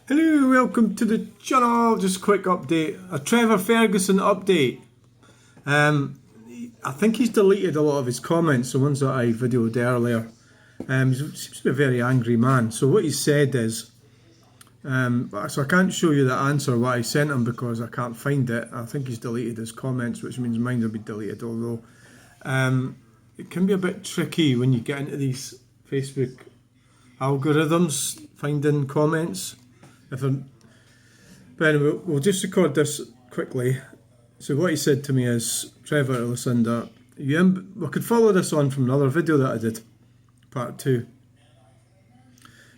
Hello, welcome to the channel. Just a quick update. A Trevor Ferguson update. I think he's deleted a lot of his comments, the ones that I videoed earlier. He seems to be a very angry man. So what he said is, so I can't show you the answer what I sent him because I can't find it. I think he's deleted his comments, which means mine will be deleted, although it can be a bit tricky when you get into these Facebook algorithms, finding comments. But anyway, we'll just record this quickly. So what he said to me is, Trevor, Lucinda, we could follow this on from another video that I did, part 2.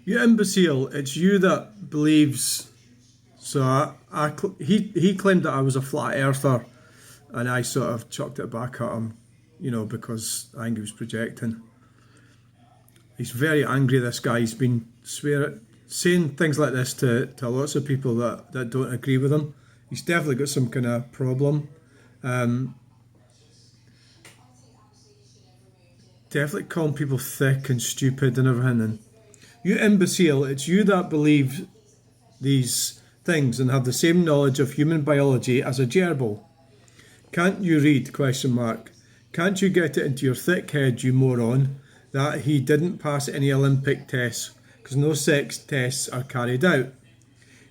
You imbecile, it's you that believes. So he claimed that I was a flat earther, and I sort of chucked it back at him, because I think he was projecting. He's very angry, this guy. He's been saying things like this to lots of people that don't agree with him. He's definitely got some kind of problem. Definitely calling people thick and stupid and everything. And you imbecile, it's you that believe these things and have the same knowledge of human biology as a gerbil. Can't you read, ? Can't you get it into your thick head, you moron, that he didn't pass any Olympic tests because no sex tests are carried out?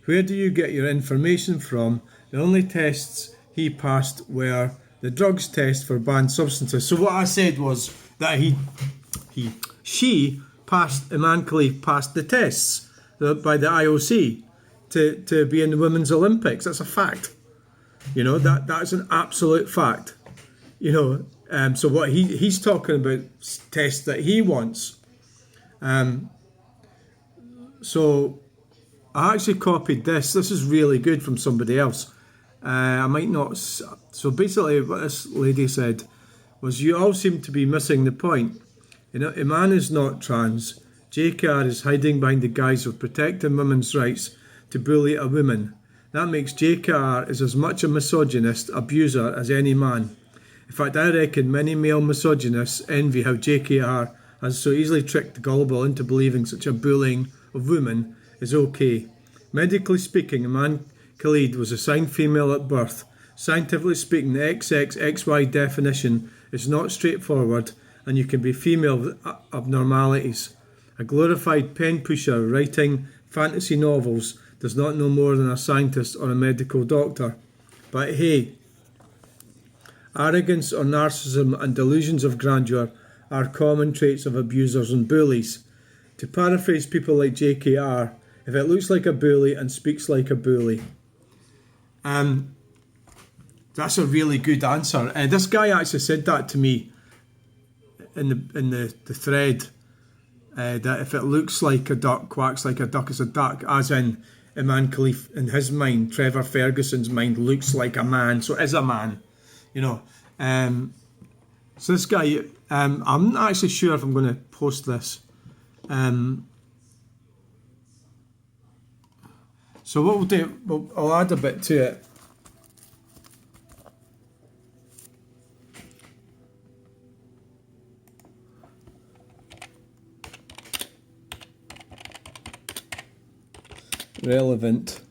Where do you get your information from? The only tests he passed were the drugs test for banned substances. So what I said was that she passed, Eman Khelife passed the tests by the IOC to be in the Women's Olympics. That's a fact. That's an absolute fact. So what he's talking about tests that he wants. So I actually copied this. This is really good from somebody else. I might not. So basically what this lady said was, you all seem to be missing the point. Eman is not trans. JKR is hiding behind the guise of protecting women's rights to bully a woman. That makes JKR is as much a misogynist abuser as any man. In fact, I reckon many male misogynists envy how JKR has so easily tricked the gullible into believing such a bullying of women is okay. Medically speaking, Eman Khelife was assigned female at birth. Scientifically speaking, the XXXY definition is not straightforward, and you can be female with abnormalities. A glorified pen pusher writing fantasy novels does not know more than a scientist or a medical doctor. But hey, arrogance or narcissism and delusions of grandeur are common traits of abusers and bullies. To paraphrase people like JKR, if it looks like a bully and speaks like a bully. That's a really good answer. This guy actually said that to me in the thread, that if it looks like a duck, quacks like a duck, is a duck, as in Eman Khelife, in his mind, Trevor Ferguson's mind, looks like a man, so is a man. So this guy, I'm not actually sure if I'm going to post this. So what we'll do, I'll add a bit to it. Relevant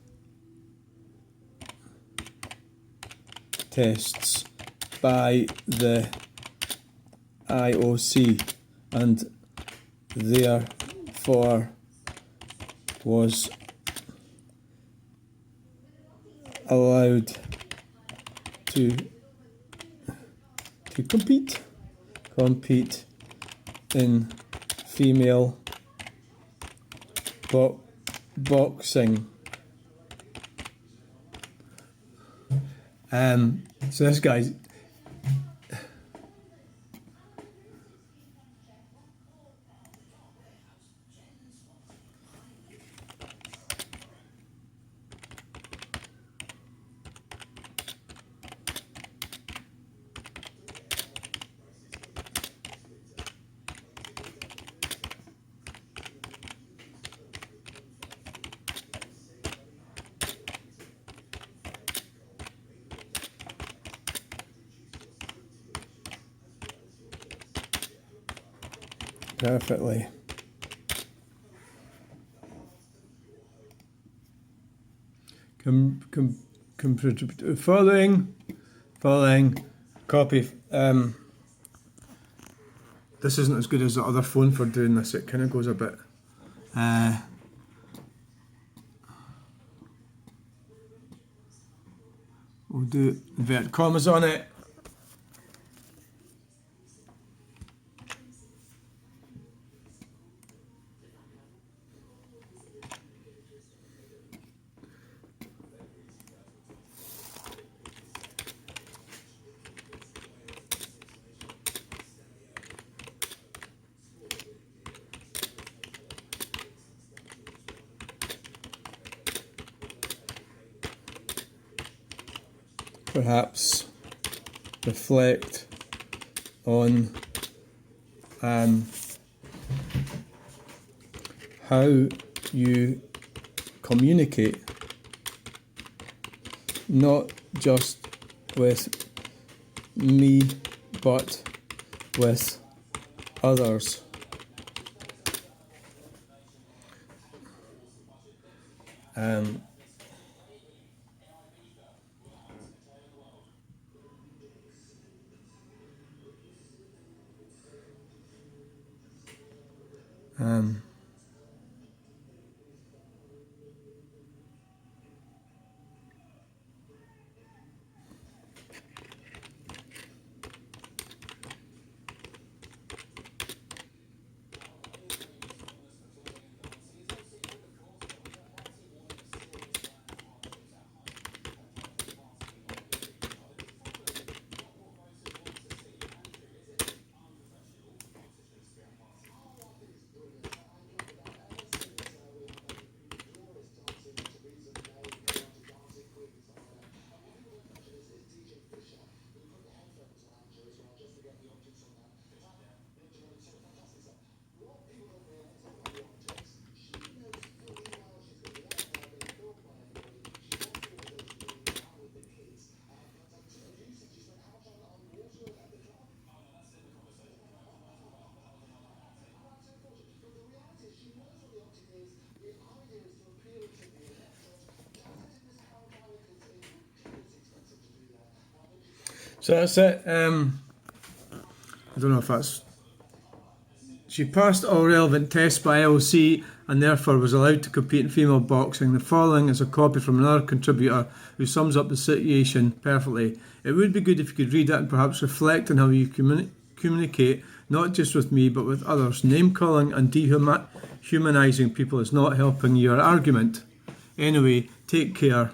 tests by the IOC and therefore was allowed to compete in female boxing. So this guy's perfectly. following copy. This isn't as good as the other phone for doing this. It kind of goes a bit. We'll do inverted commas on it. Perhaps reflect on how you communicate, not just with me, but with others. So that's it. I don't know if that's. She passed all relevant tests by LC and therefore was allowed to compete in female boxing. The following is a copy from another contributor who sums up the situation perfectly. It would be good if you could read it and perhaps reflect on how you communicate, not just with me but with others. Name calling and dehumanising people is not helping your argument. Anyway, take care.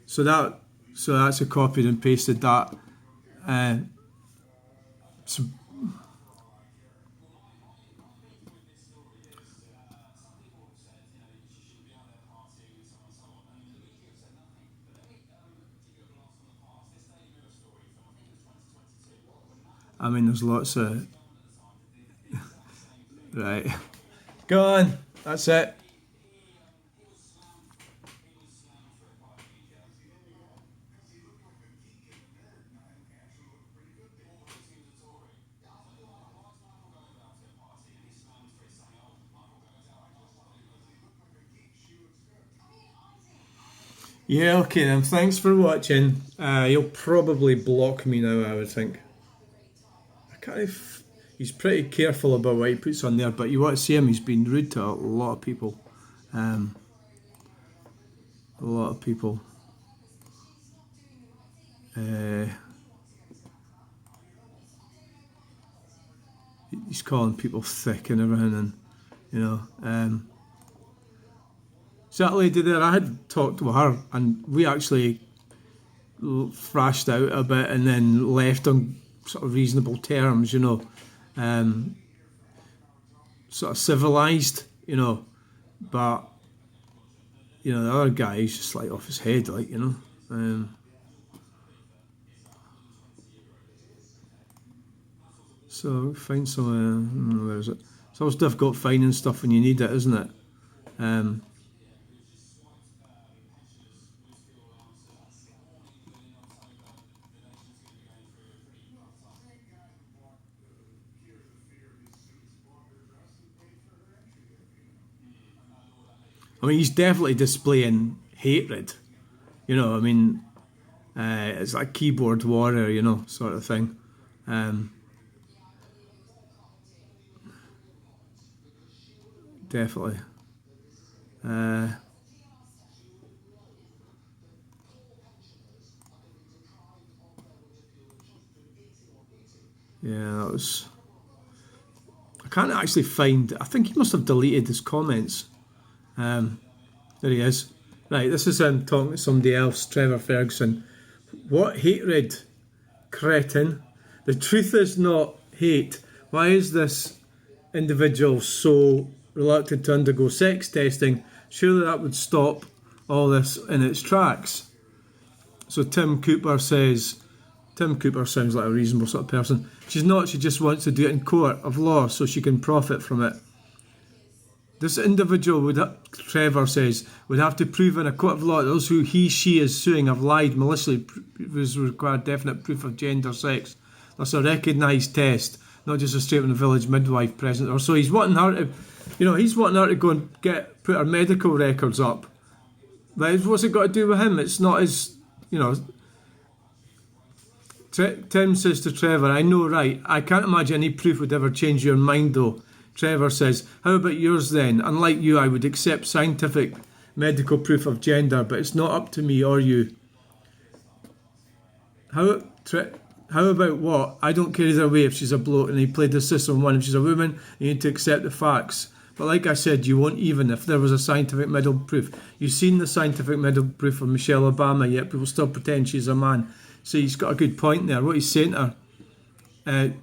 So that's a copied and pasted that. So I mean, there's lots of... Right. Go on. That's it. Yeah, okay then. Thanks for watching. You'll probably block me now, I would think. He's pretty careful about what he puts on there, but you want to see him, he's been rude to a lot of people. A lot of people. He's calling people thick and everything, and you know. So that lady there, I had talked to her, and we actually thrashed out a bit, and then left on sort of reasonable terms, you know. Sort of civilised, you know, but you know the other guy is just like off his head, like, you know. So find some. Where is it? It's always difficult finding stuff when you need it, isn't it? I mean, he's definitely displaying hatred. You know, I mean, it's like keyboard warrior, you know, sort of thing. Definitely. Yeah, that was. I can't actually find. I think he must have deleted his comments. There he is. Right, this is him talking to somebody else, Trevor Ferguson. What hatred, cretin? The truth is not hate. Why is this individual so reluctant to undergo sex testing? Surely that would stop all this in its tracks. So Tim Cooper sounds like a reasonable sort of person. She's not, she just wants to do it in court of law so she can profit from it. This individual Trevor says, would have to prove in a court of law that those who she is suing have lied maliciously, was required definite proof of gender, sex. That's a recognised test, not just a straight from the village midwife present. Or so he's wanting her to, he's wanting her to go and put her medical records up. But what's it got to do with him? It's not his, Tim says to Trevor, I know, right? I can't imagine any proof would ever change your mind, though. Trevor says, how about yours then? Unlike you, I would accept scientific medical proof of gender, but it's not up to me or you. How about what? I don't care either way if she's a bloke and he played the system one. If she's a woman, you need to accept the facts. But like I said, you won't even if there was a scientific medical proof. You've seen the scientific medical proof of Michelle Obama, yet people still pretend she's a man. So he's got a good point there. What he's saying to her.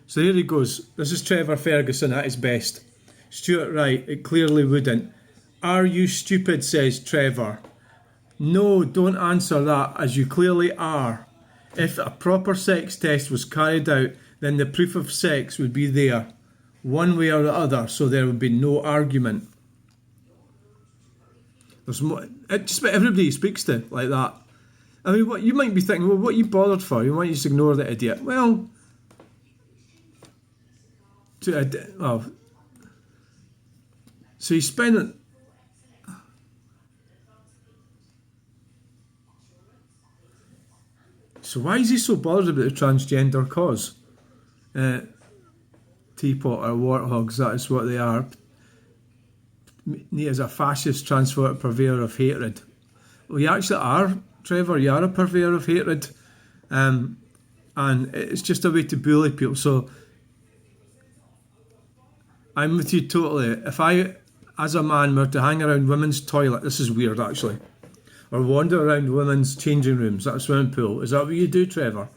So here he goes. This is Trevor Ferguson at his best. Stuart Wright, it clearly wouldn't. Are you stupid, says Trevor. No, don't answer that, as you clearly are. If a proper sex test was carried out, then the proof of sex would be there, one way or the other, so there would be no argument. There's more, just about everybody he speaks to like that. I mean, what you might be thinking, well, what are you bothered for? You might just ignore the idiot. Well, so he's spending. So why is he so bothered about the transgender cause? Teapot or warthogs, that is what they are. As a fascist, transphobic purveyor of hatred. Well, you actually are, Trevor. You are a purveyor of hatred, and it's just a way to bully people. So I'm with you totally. If I, as a man, were to hang around women's toilet, this is weird actually, or wander around women's changing rooms at a swimming pool, is that what you do, Trevor?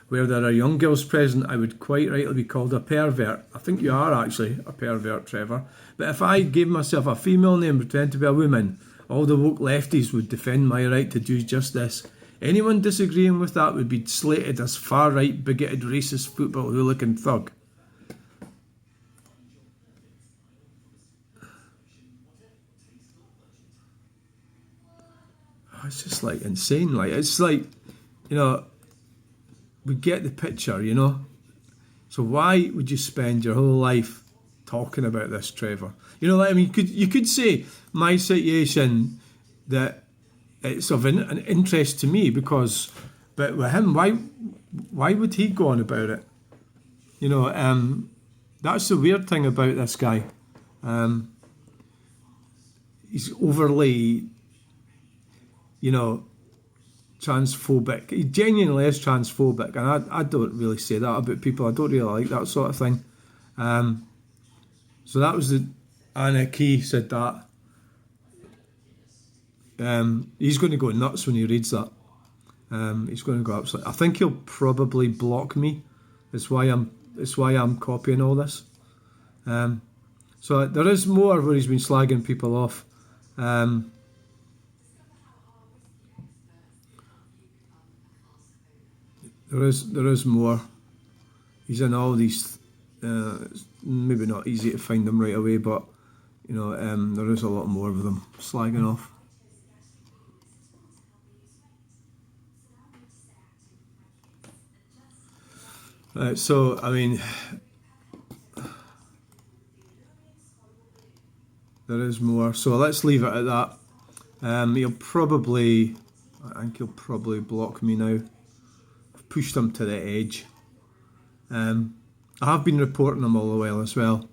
Where there are young girls present, I would quite rightly be called a pervert. I think you are actually a pervert, Trevor. But if I gave myself a female name, pretend to be a woman, all the woke lefties would defend my right to do just this. Anyone disagreeing with that would be slated as far-right, bigoted, racist, football hooligan thug. Oh, it's just like insane. Like it's like, we get the picture, So why would you spend your whole life talking about this, Trevor? You could say my situation that it's of an interest to me but with him, why would he go on about it? That's the weird thing about this guy. He's overly, transphobic. He genuinely is transphobic, and I don't really say that about people. I don't really like that sort of thing. So that was Anna Key said that. He's going to go nuts when he reads that. He's going to go absolutely. I think he'll probably block me. That's why I'm copying all this. So there is more where he's been slagging people off. There is more. He's in all these. Maybe not easy to find them right away, but there is a lot more of them slagging off. So I mean, there is more. So let's leave it at that. He'll probably I think he'll probably block me now. I've pushed him to the edge. I have been reporting him all the while as well.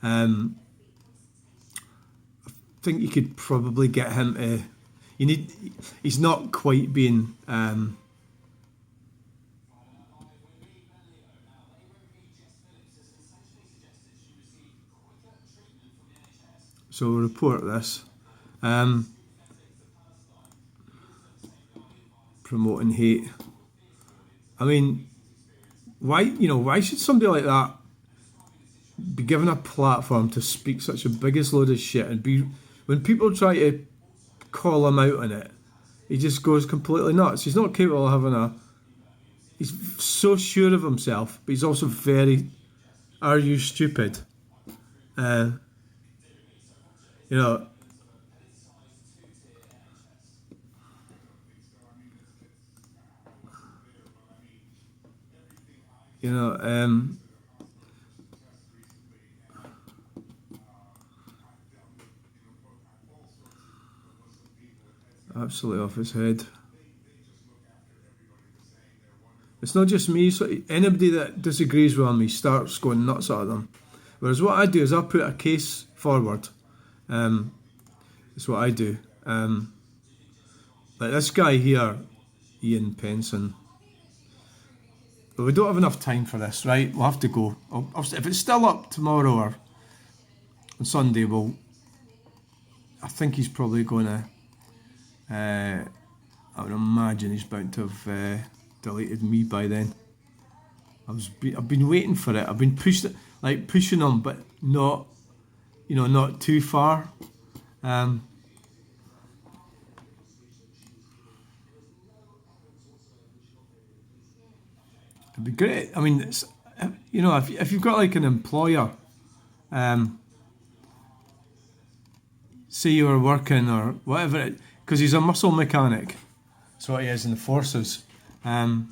I think you could probably get him to. He's not quite being. So we'll report this. Promoting hate. I mean, why should somebody like that be given a platform to speak such a biggest load of shit and be when people try to call him out on it, he just goes completely nuts. He's not capable of having he's so sure of himself, but he's also very, are you stupid? You know, absolutely off his head. It's not just me, so anybody that disagrees with him, he starts going nuts at them. Whereas what I do is I put a case forward. That's what I do. Like this guy here, Ian Penson. But we don't have enough time for this, right? We'll have to go. If it's still up tomorrow or on Sunday, I think he's probably going to. I would imagine he's about to have deleted me by then. I've been waiting for it. I've been pushing him, but not, not too far. It'd be great. I mean, if you've got like an employer, say you were working or whatever, because he's a muscle mechanic. That's what he is in the forces. So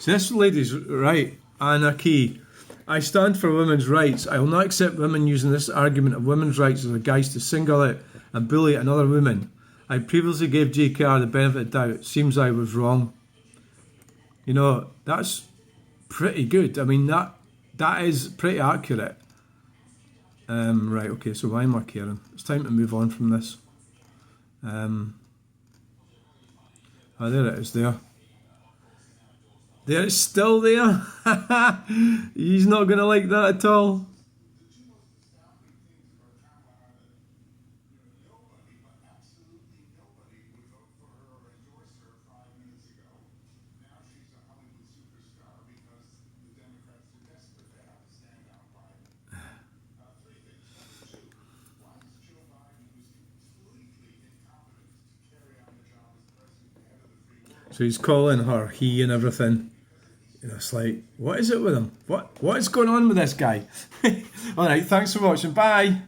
this lady's right, Anna Key. I stand for women's rights. I will not accept women using this argument of women's rights as a guise to single out and bully another woman. I previously gave JKR the benefit of the doubt. Seems I was wrong. That's pretty good. I mean, that is pretty accurate. Right, okay, so why am I caring? It's time to move on from this. There it is there. There, it's still there. He's not going to like that at all. So he's calling her he and everything. It's like, what is it with him? What is going on with this guy? All right, thanks for watching. Bye.